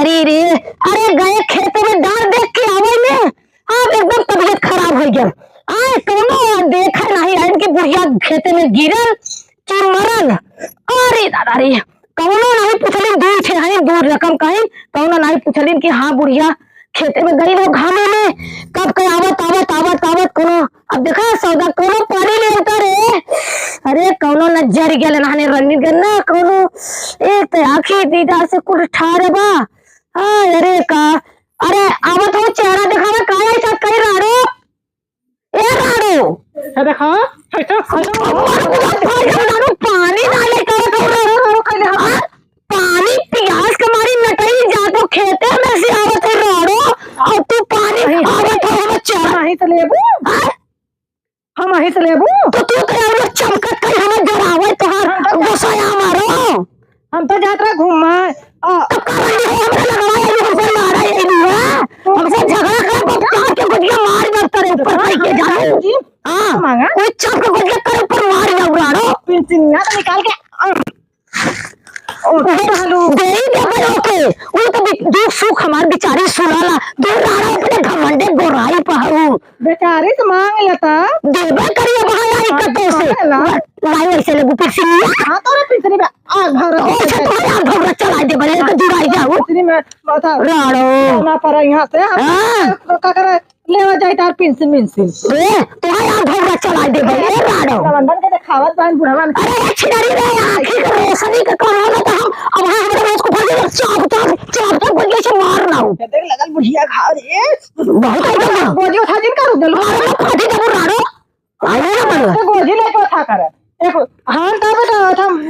अरे रे, अरे गए खेतों में धान देख के आवे में अब एकदम तबीयत खराब हो गया। आए कोनो देखा नहीं है इनकी बुढ़िया खेते में गिरल कि मरल। अरे दादा रे, कौनो नहीं पूछलिन, दूर थे हैं दूर रकम कहीं, कौनो नहीं पूछलिन कि हाँ बुढ़िया खेते में गई वो घामे में कब के आवत आवत आवत आवत कोनो अब देखा सौदा कोनो पानी ले उतारे। अरे कौनो न जर गेल नहाने रंगी गन्ना कौनो एक तो आखी दीदा से कुछ ठारे बा। अरे का अरे आवत हो चेहरा दिखावा का ऐसा कई राड़ो ए राड़ो है देखा पानी डाले कर पानी प्यास के मारी नटई जा तो खेते में से आवत है राड़ो और तू पानी आवत हो बच्चा नहीं तो लेबू हम ही तो लेबू तो तू तो चमकत कर हम जरावे तोहार गोसाया मारो। हम तो जात्रा घूमा तो करंडी हमरा लगवाए हमसे मारा ये दुआ हमसे झगड़ा कर बच्चा के गुजिया मार दर तेरे ऊपर भाई के जानो। हां मांगा कोई चम के गुजिया तेरे ऊपर मार जाऊ राड़ो पिंसिनिया तो निकाल के हेलो दे दे ओके वो तो दुख सुख हमार बेचारी सुनाला दे राड़ा अपने घमंडे गोराई पहाऊ बेचारी तो मांग लेता देबे करिए भाई आई कतो से लाई ऐसे ले पिंसिनिया। हां तोरे पिंसिनी में आ घर अच्छा तो यार घोड़ा चला दे बड़े के जुड़ाई जाओ पिंसिनी में माथा राड़ो ना पर यहां से का करे लेवा जाई तार पिंसिन मिंसिन रे तो यार घोड़ा चला दे बड़े राड़ो लवंडन के खावत बान बुढ़ावन अरे छिनारी रे आखिर के रोशनी का कहां तो हम अब हम उसको भागे चाप तो गुजिया से मार ना हो देख लगल बुढ़िया खा रे बहुत है गोजी उठा दिन कर दल फाटी दे राड़ो आए ना बड़ तो गोजी ले के उठा कर एक हां का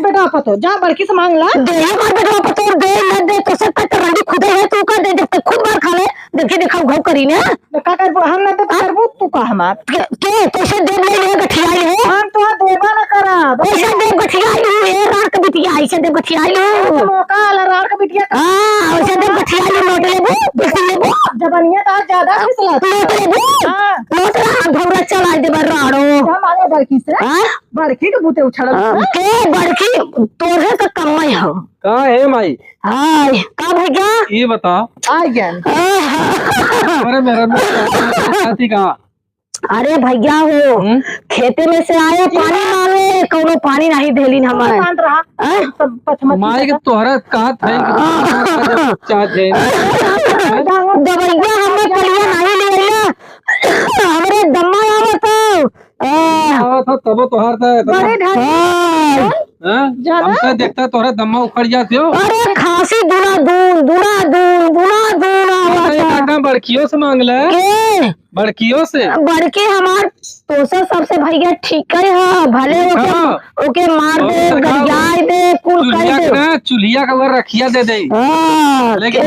बेटा पतो जा बड़की से मांग ला दे मार बेटा पतो दे न दे तो सब तक रंडी खुद है तू का दे जब तक खुद मार खा ले देखे दिखाओ घाव करी ने का कर हम ना तो करबू तू का हमार के कैसे देव ले ले गठियाई है हम तो देबा ना करा कैसे देव गठियाई है रात के बिटिया ऐसे देव गठियाई है मौका ला रात के बिटिया हां ऐसे देव गठियाई नोट लेबू बिस्कुट लेबू जबनिया तो ज्यादा फिसला नोट लेबू हां नोट ला घोड़ा चला दे राड़ो हम आगे बड़की से हां बड़की के बूते उछड़ल के बड़की तोरे का कमाई हो का है माई हाय का भैया ये बता आ गया अरे मेरा साथी कहाँ अरे भैया हो खेते में से आए पानी मांगे कोनो पानी नहीं देलिन हमारे मान रहा सब पचमची माई के तोहरा कहाँ था चाहे दवाइया हमने पलिया नहीं ले आइला हमरे दम्मा आवत था तब तोहर था बड़े ढाई हमसे देखता तोहरा दम्मा उखड़ जाते हो। अरे खांसी दुना दून आवत बड़कियों से मांग ले बड़कियों से बड़के हमार तोसा सबसे भैया ठीक है भले ओके मार दे गरियाई दे कुल कर दे चुलिया का वर रखिया दे दे लेकिन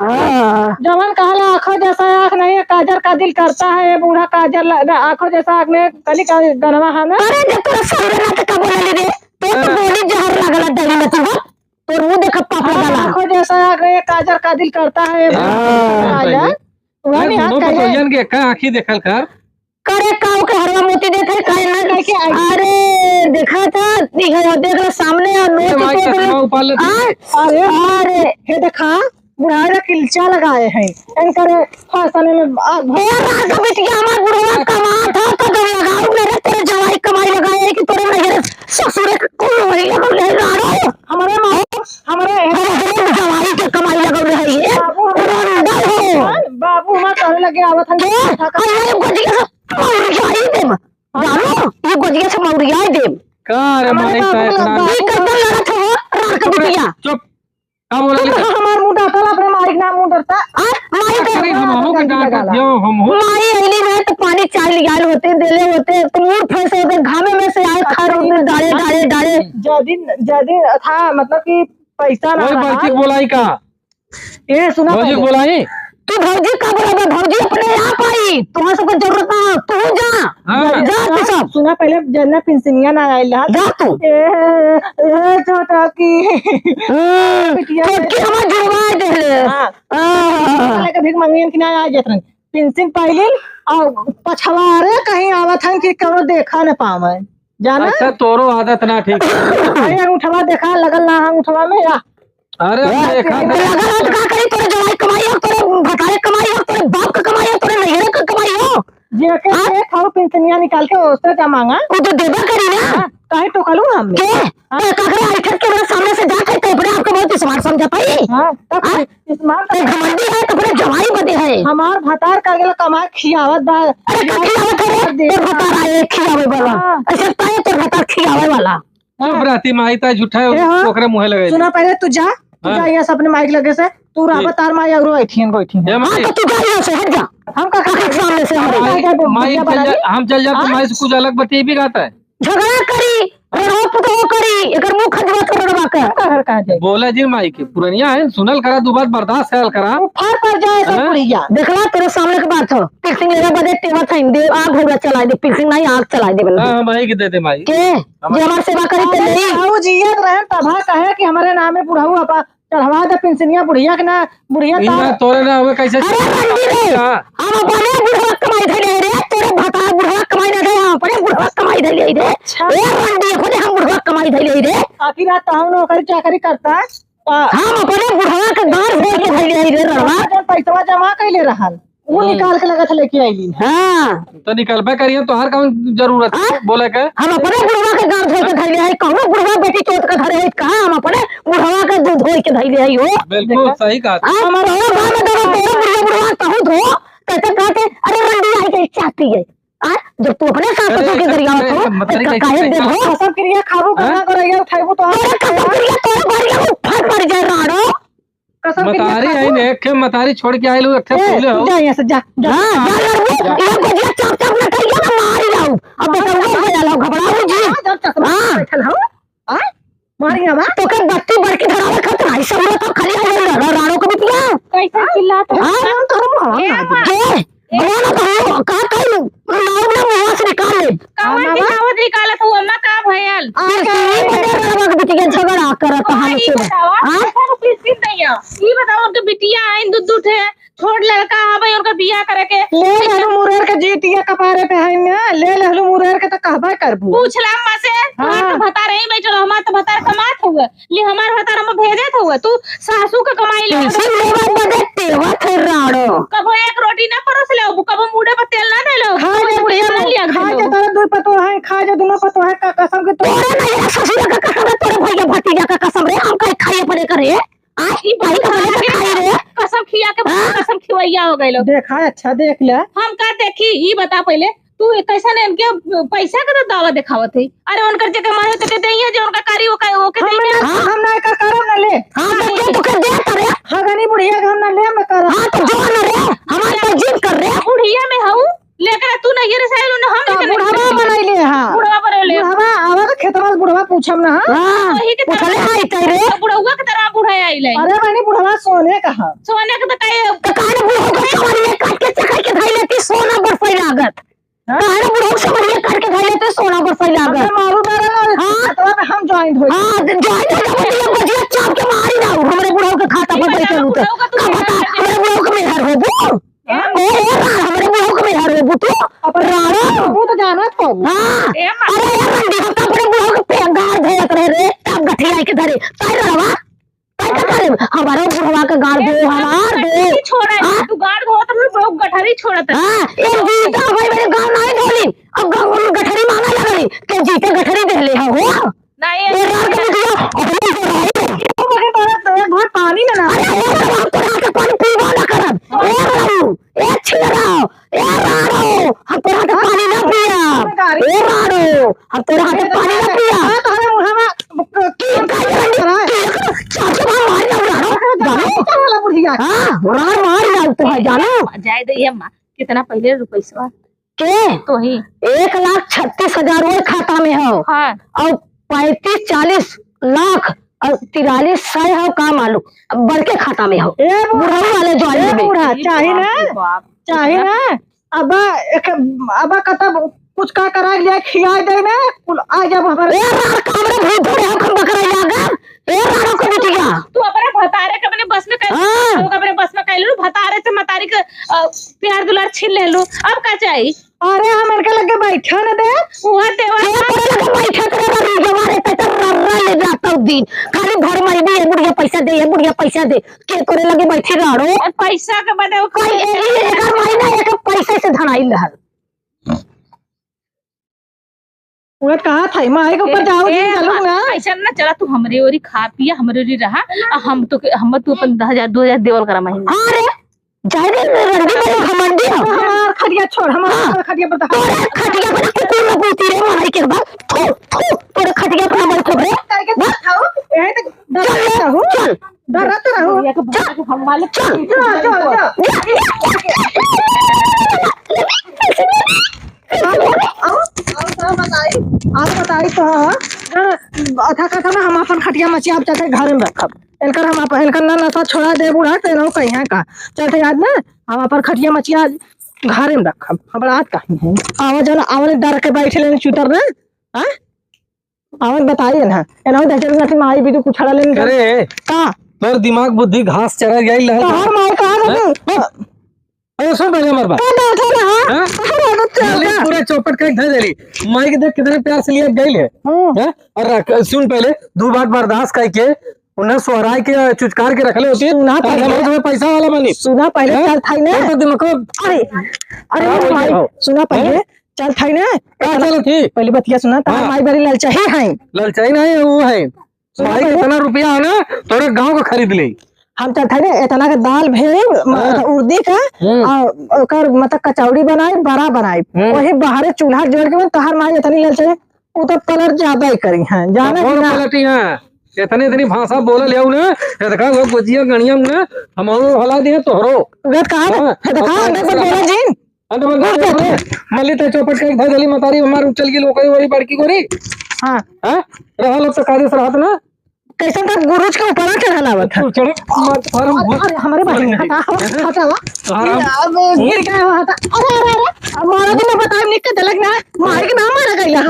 जवान कहला आंखों जैसा आंख नहीं है काजर का दिल करता है ये बूढ़ा काजर आंखों जैसा आंख में कली का गनवा है ना। अरे जब तोरा सामने ना का बोला रे तो बोली जहर लागला दली में तू तोर मुंह देख पापा डाला आंखों जैसा आंख में काजर का दिल करता है काजर वह नहीं हाथ का के का आंखी देखल कर करे काऊ के हरवा मोती देखे काहे ना लेके अरे देखा था देख सामने और नोट अरे हे देखा बुढ़ारा किलचा लगाए हैं इनकर फसन में रात बिटिया हमार बुढ़वा कमा था कदम लगाओ मेरे तेरे जवाई कमाई लगाए कि तोरे मेरे ससुर को वही लगो ले राड़ो हमारे जवाई के कमाई लगो रही है बाबू हमार कहने लगे आवत हम अरे गोजिया से मौरियाई देम जानो ये गोजिया से मौरियाई देम का रे माई का इतना ये कदम लड़त हो रात बिटिया चुप का बोला हमार मुंह डाटल अपने मालिक ना मुंह डरता माई हम के डांट दियो हम हो माई अइली में तो पानी चाय लियाल होते देले होते तो मूड फंस होते घामे में से आए खा रोटी डाले जदी था मतलब कि पैसा ना ओए बल्कि बोलाई का ये सुना बोलाई तू भौजी का बोला भौजी अपने आप आई तुम्हारे सबको जरूरत ना तू जा तू सब सुना पहले जन्ना पिंसिनिया ना आइला जा तू ए छोटा की छोटकी हमार जुड़वा दे ले हां कभी मंगियन कि ना आ जतन पिंसिन पाइलिन और पछवारे कहीं आवत हन कि करो देखा न पावे जाना अच्छा तोरो आदत ना ठीक अरे उठवा देखा लगल ना हम उठवा में या अरे देखा लगा का करी तोरे जवाई कमाई हो, तोरे भतारे कमाई हो, तोरे बाप का कमाई हो, तोरे नैहरे का कमाई हो। जेके देख हो पेंशनिया निकाल के उससे क्या मांगा वो तो देबा करी ना। काहे टोकलू हमने के काकरे आइठन के मेरे सामने से जाके तो अपने आप को बहुत स्मार्ट समझा पाई। हां तब स्मार्ट घमंडी है तो अपने जवाई बदे है। हमार भतार का गेला कमा खियावत बा। अरे का खियावत है तोर भतार आए खियावे वाला, ऐसे ताए तोर भतार खियावे वाला। चुप रहती माई ता झूठा ओकरे मुंह लगे। सुना पहले तू जा ये अपने माइक लगे से तू राबत तार माई और बैठियन बैठियन। हां तो तू जा यहाँ से हट जा। हम का सामने से माई हम चल जा तो माई से कुछ अलग बती भी गाता है। झगड़ा करी रोप तो करी एकर मुंह खजवा छोड़वा के घर का जाए बोला जी माई के पुरनिया है सुनल करा दो बात बर्दाश्त है करा फार पर जाए सब बुढ़िया। देखला तेरे सामने के बात हो पिक्सिंग लेगा बदे टेवा था दे आग होगा चला दे पिक्सिंग नहीं आग चला दे बल्ले हां माई के दे दे माई के जे हमार सेवा करी ते नहीं बुढ़ाऊ जियत रहे तभा कहे कि हमारे नाम में बुढ़ाऊ अपा चढ़वा दे पेंशनिया बुढ़िया के ना बुढ़िया इना तोरे ना हमें कैसे अरे रंडी रे हम अपने बुढ़वा कमाई धले रे तोरे भता बुढ़वा कमाई ना दे हम अपने बुढ़वा कमाई धले रे ए रंडी खुद हम बुढ़वा कमाई धले रे आखिर रात ताऊ नौकरी चाकरी करता हम अपने बुढ़वा के दार हो के धले रे रड़वा पैसा जमा कैले रहल वो निकाल के लगा था लेके आईली। हां तो निकलबे करिए तो हर कौन जरूरत बोले के हम अपने बुढ़वा के गांव धोई के धइले है कौनो बुढ़वा बेटी चोट के धरे है कहां हम अपने बुढ़वा के दूध धोई के धइले है हो। बिल्कुल सही कहा हमारे गांव में तो बुढ़वा बुढ़वा कहूं धो कहते कहते अरे रंडी आई के चाहती है आ जब तू अपने सास ससुर के घर आवत हो काहे दे हो सब क्रिया खाबो करना करैया उठाइबो तो अरे कसम क्रिया तोर बारिया फट पड़ जाए राड़ो कसम मतारी आई ने एक मतारी छोड़ के आइलो एक फूले हो जा यहां से जा हां जा लड़बू ये को चाप चाप न करिया ना मार जाऊं अब बताऊंगा भैया लो घबराओ जी हां बैठल हो आ मारिया बा तो के बत्ती बढ़ के धरावे खतरा है सब तो खाली हो राड़ो को भी पिया कैसे चिल्लात हां हम करो हां कौन तो का कहलू नाव ना मुंह से निकाल ले कावन की कावत निकालत हुआ अम्मा का भयल आ बिटिया झगड़ा करत हम से हां किस नहीं है ई बताओ उनके बिटिया आइन दूध दूध है छोड़ लड़का आवे उनका बियाह करे के ले लहलू मुरेर के जीतिया कपारे पे है ना ले लहलू मुरेर के तो कहबा करबू पूछला अम्मा से हां भता रही बेचो हमार तो भतार कमात हुआ ले हमार भतार हम भेजत हुआ तू सासू का कमाई ले लेवा बदे तेवा थे राड़ो कबो एक रोटी ना परोस ले कबो मुड़े पर तेल ना दे लो खा जा बुढ़िया खा जा तेरे दो पतो है खा जा दोनों पतो है का कसम के तोरे नहीं ससुर का कसम तोरे भैया भतीजा का कसम रे हम कहीं खाए पड़े करे ई भाई खाए रे कसम खिया के कसम खिवैया हो गइलो देखा अच्छा देख ले हम का देखी ई बता पहले तू कैसा ने इनके पैसा का तो दावा दिखावत है अरे उनकर जगह मारे तो कहते हैं जो उनका कारी वो के दे हम ना कर करम ना ले हां तो कर दे करे हां गनी बुढ़िया हम ना ले मैं कर हां तो जो ना रे हमार तो जिद कर रे बुढ़िया में हूं लेकर तू नहीं रे साइल न हम बुढ़वा बनाई ले हां बुढ़वा पर ले बुढ़वा आवा के खेतवा बुढ़वा पूछम ना हां वही के पूछले आई तेरे बुढ़वा के तरह बुढ़ा आइले अरे मानी बुढ़वा सोने कहा सोने के तो काहे बुढ़वा को समझिए काट के चकर के धइले ती सोना बरसई लागत काहे बुढ़वा समझिए काट के धइले ती सोना बरसई लागत मारू मारल हां तो हम ज्वाइन होई हां ज्वाइन हो जा बजिया चाप के मारी ना हमरे बुढ़वा के खाता पर बैठे हूं तो हमरे बुढ़वा के मेहर होबू हमरे बुढ़वा के मेहर होबू तो अपन राणा वो तो जाना तो हां अरे रंडी हम तो अपने बुढ़वा के पेगार धरत रहे रे तब गठिया के धरे ताई रवा हमारा बुढ़वा का गाड़ दो हमार दो छोड़ा तू गाड़ धो तो गठरी छोड़त हां एक जीता भाई मेरे गांव नहीं धोली अब गांव में गठरी मांगा लगली के जीते गठरी दे ले हो नहीं ये रात में दिया अपने को राई बहुत पानी में ना हम तो रात पानी पीवा ना करब ए राड़ो ए छिलराओ ए राड़ो हम तो रात पानी ना पिया ए राड़ो हम तो रात पानी ना पिया तोरे मुहवा की चाचा मार ना राड़ो वाला बुढ़िया हां राड़ मार ना तो है जानो जाए दे अम्मा कितना पहले रुपैसा के तो ही 1,36,000 और खाता में हो हां और 35-40 लाख और 4300 हो का मालूम अब बड़के खाता में हो ए बुढ़ा वाले ज्वाइन में बुढ़ा चाहिए ना अब कतब कुछ का करा लिया खिया दे ना आ जब हमारे ए रार कामरे भूत थोड़े हम बकरा लागा ए रारो को बिटिया तू अपने भतारे के अपने बस में हां तो अपने बस में कह लू भतारे से मतारी के प्यार दुलार छीन ले लू अब का चाहिए अरे हम इनके लगे बैठा न दे वहां देवा लगे बैठा करे जवारे तक रर्रा ले जाता दिन खाली घर में भी बुढ़िया पैसा दे ये बुढ़िया पैसा दे के करे लगे बैठी रहो पैसा के बदे कोई एक महीना एक पैसे से धनाई रहल वो कहा था माई के ऊपर जाओ दिन चलो ना ऐसा ना चला तू हमरे ओरी खा पिया हमरे ओरी रहा हम तो तू अपन 1000-2000 देवल करा महीना। हां रे जाने रंडी में घमंडी हो हमार खटिया छोड़ हमार खटिया पर तोरे खटिया पर कुकुर न पूती रे मार के बाद थू थू तोरे खटिया पर मर थोड़े करके खाओ यही तक डरता हूं चल डरता रहूं चल हम वाले चल आज बताई तो अच्छा कथा ना हम अपन खटिया मचिया आप जाके घर में रखब एलकर हम अपन एलकर ना नशा छोड़ा दे बुढ़ा ते नो कहीं का चलते याद ना हम अपन खटिया मचिया घर में रखब हम रात कहीं है आवा जन आवले डर के बैठे लेने चुतर ना हां आवन बताइए ना एनो दचर ना माई भी तो कुछड़ा लेने अरे का तोर दिमाग बुद्धि घास चढ़ा गई लहर हर माई का ना अरे सुन पहले हमार बात हाँ? पूरा चौपट का धर देली माई के देख कितने प्यार से लिए गई है हैं? और सुन पहले दो बात बर्दाश्त करके उन्हें सोहराय के चुचकार के रखले होती है सुना पहले तुम्हें पैसा वाला बनी सुना पहले चल थाई ना तो दिमाग अरे अरे हाँ, माई बोल सुना पहले चल थाई ना क्या चल थी पहली बतिया सुना तार हाँ। माई बड़ी ललचाई है ललचाई नहीं है, वो है माई के इतना रुपया है ना तोरे गांव का खरीद ले हम चल थाई ना इतना का दाल भेड़ उर्दी का और ओकर मतलब कचौड़ी बनाई बड़ा बनाई वही बाहर चूल्हा जोड़ के तोहर माई इतनी ललचाई वो तो कलर ज्यादा ही करी है जाना और कि ना पलटी है इतनी इतनी भाषा बोल ले ना देखा वो गुजिया गणिया में हमरो हला दिए तोहरो वेट कहा हाँ, देखा हाँ, अंदर से बोला जीन मल्ली ते चौपट का इधर जली मतारी हमार चल गई लोकई वाली बड़की गोरी हां हैं रहल तो कादेश रहत ना कैसन का गुरुज के ऊपर के हलावत है चढ़ मत फरम अरे हमारे भाई हटा अब गिर गया हटा अरे अब मारा तो मैं बता निक के दलक ना मार के नाम मारा गया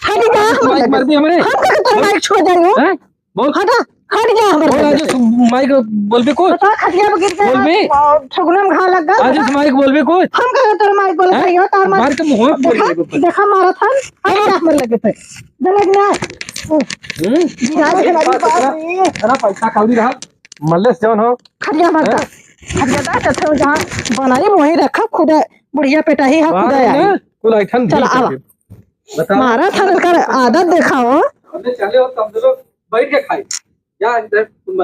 हट जा मर दी हमरे हम का तो माइक छोड़ जाइयो हैं बोल हटा हट जा बोल हमारे आज माइक बोल भी कुछ बता खटिया पे गिर बोल बे। गया ठगुना में घा लग गया आज माइक बोल भी कुछ हम का तो माइक बोल रही हो तार मार के मुंह में फोड़ देखा देखा मारा था हम क्या मर लगे थे दलक ना गिरा के लगी बात नहीं तेरा पैसा कौड़ी रहा मल्लेश जौन हो खटिया मारता खटिया दा तो जहां बनाई वहीं रखा खुदा बुढ़िया पेटा ही है खुदा आई कुल ऐठन चल आवा बता मारा था कर आदत देखा हो चले हो तब लोग बैठ के खाई या इधर